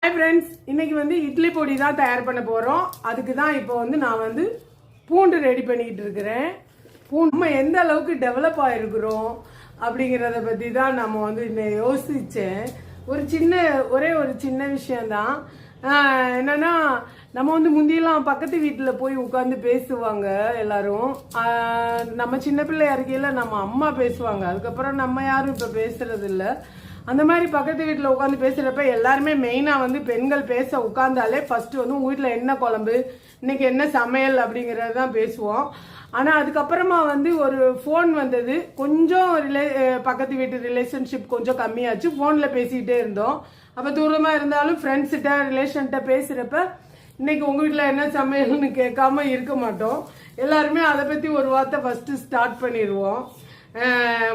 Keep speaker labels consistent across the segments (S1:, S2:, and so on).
S1: Hi friends, இன்னைக்கு இட்லி பொடி தான் தயார் பண்ண போகிறோம். அதுக்கு தான் இப்போ நான் பூண்டு ரெடி பண்ணிக்கிட்டு இருக்கிறேன். நம்ம எந்த அளவுக்கு டெவலப் ஆகிருக்கிறோம் அப்படிங்கிறத பற்றி தான் நம்ம இன்னும் யோசித்தேன். ஒரே ஒரு சின்ன விஷயந்தான். என்னன்னா, நம்ம முந்தியெல்லாம் பக்கத்து வீட்டில் போய் உட்காந்து பேசுவாங்க எல்லாரும். நம்ம சின்ன பிள்ளையா இருக்கையில் நம்ம அம்மா பேசுவாங்க. அதுக்கப்புறம் நம்ம யாரும் இப்போ பேசுறது இல்லை. அந்த மாதிரி பக்கத்து வீட்டில் உட்காந்து பேசுகிறப்ப எல்லாருமே மெயினாக பெண்கள் பேச உட்காந்தாலே ஃபர்ஸ்ட் உங்கள் வீட்டில் என்ன குழம்பு, இன்னைக்கு என்ன சமையல் அப்படிங்கிறது தான் பேசுவோம். ஆனால் அதுக்கப்புறமா ஒரு ஃபோன் வந்தது. கொஞ்சம் பக்கத்து வீட்டு ரிலேஷன்ஷிப் கொஞ்சம் கம்மியாச்சு. ஃபோனில் பேசிக்கிட்டே இருந்தோம். அப்போ தூரமாக இருந்தாலும் ஃப்ரெண்ட்ஸ்கிட்ட ரிலேஷன்கிட்ட பேசுகிறப்ப இன்னைக்கு உங்கள் வீட்டில் என்ன சமையல்னு கேட்காம இருக்க மாட்டோம். எல்லாருமே அதை பற்றி ஒரு வார்த்தை ஃபஸ்ட்டு ஸ்டார்ட் பண்ணிடுவோம்.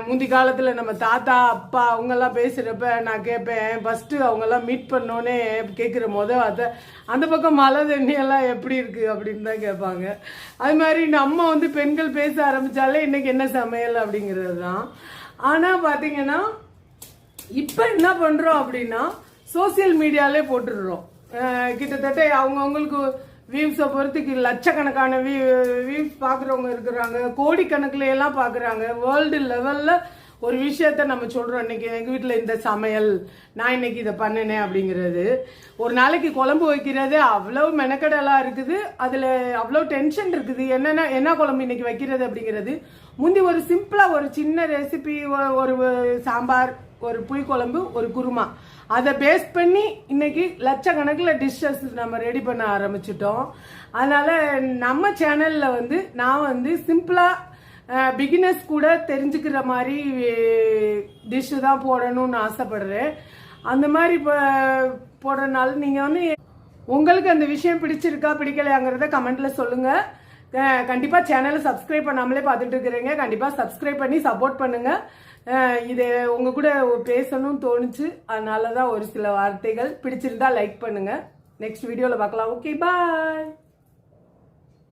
S1: முந்தி காலத்தில் நம்ம தாத்தா அப்பா அவங்கெல்லாம் பேசுகிறப்ப நான் கேட்பேன், ஃபஸ்ட்டு அவங்கெல்லாம் மீட் பண்ணோன்னே கேட்குற வார்த்தை அந்த பக்கம் மழை தண்ணியெல்லாம் எப்படி இருக்குது அப்படின்னு தான் கேட்பாங்க. அது மாதிரி நம்ம பெண்கள் பேச ஆரம்பித்தாலே இன்றைக்கி என்ன சமையல் அப்படிங்கிறது தான். ஆனால் பார்த்தீங்கன்னா இப்போ என்ன பண்ணுறோம் அப்படின்னா சோசியல் மீடியாலே போட்டுடுறோம். கிட்டத்தட்ட அவங்கவுங்களுக்கு வியூஸை பொறுத்துக்கு லட்சக்கணக்கான வியூஸ் பார்க்குறவங்க இருக்கிறாங்க. கோடிக்கணக்கில் எல்லாம் பார்க்குறாங்க. வேர்ல்டு லெவலில் ஒரு விஷயத்த நம்ம சொல்கிறோம். இன்னைக்கு எங்கள் வீட்டில் இந்த சமையல், நான் இன்னைக்கு இதை பண்ணினேன் அப்படிங்கிறது. ஒரு நாளைக்கு குழம்பு வைக்கிறது அவ்வளோ மெனக்கடலாக இருக்குது. அதில் அவ்வளோ டென்ஷன் இருக்குது. என்ன குழம்பு இன்னைக்கு வைக்கிறது அப்படிங்கிறது. முந்தி ஒரு சிம்பிளாக ஒரு சின்ன ரெசிபி, ஒரு சாம்பார், ஒரு புளிக்குழம்பு, ஒரு குருமா, அதை பேஸ் பண்ணி இன்னைக்கு லட்சக்கணக்கில் டிஷ்ஷஸ் நம்ம ரெடி பண்ண ஆரம்பிச்சிட்டோம். அதனால நம்ம சேனலில் நான் சிம்பிளாக பிகினர்ஸ் கூட தெரிஞ்சுக்கிற மாதிரி டிஷ்ஷு தான் போடணும்னு ஆசைப்படுறேன். அந்த மாதிரி போடுறதுனால நீங்கள் உங்களுக்கு அந்த விஷயம் பிடிச்சிருக்கா பிடிக்கலையாங்கிறத கமெண்ட்ல சொல்லுங்க. கண்டிப்பா சேனலை சப்ஸ்கிரைப் பண்ணாமலே பார்த்துட்டு இருக்கிறீங்க. கண்டிப்பா சப்ஸ்கிரைப் பண்ணி சப்போர்ட் பண்ணுங்க. இது உங்க கூட பேசணும்னு தோணுச்சு. அதனாலதான் ஒரு சில வார்த்தைகள் பிடிச்சிருந்தா லைக் பண்ணுங்க. நெக்ஸ்ட் வீடியோல பார்க்கலாம். ஓகே, பாய்.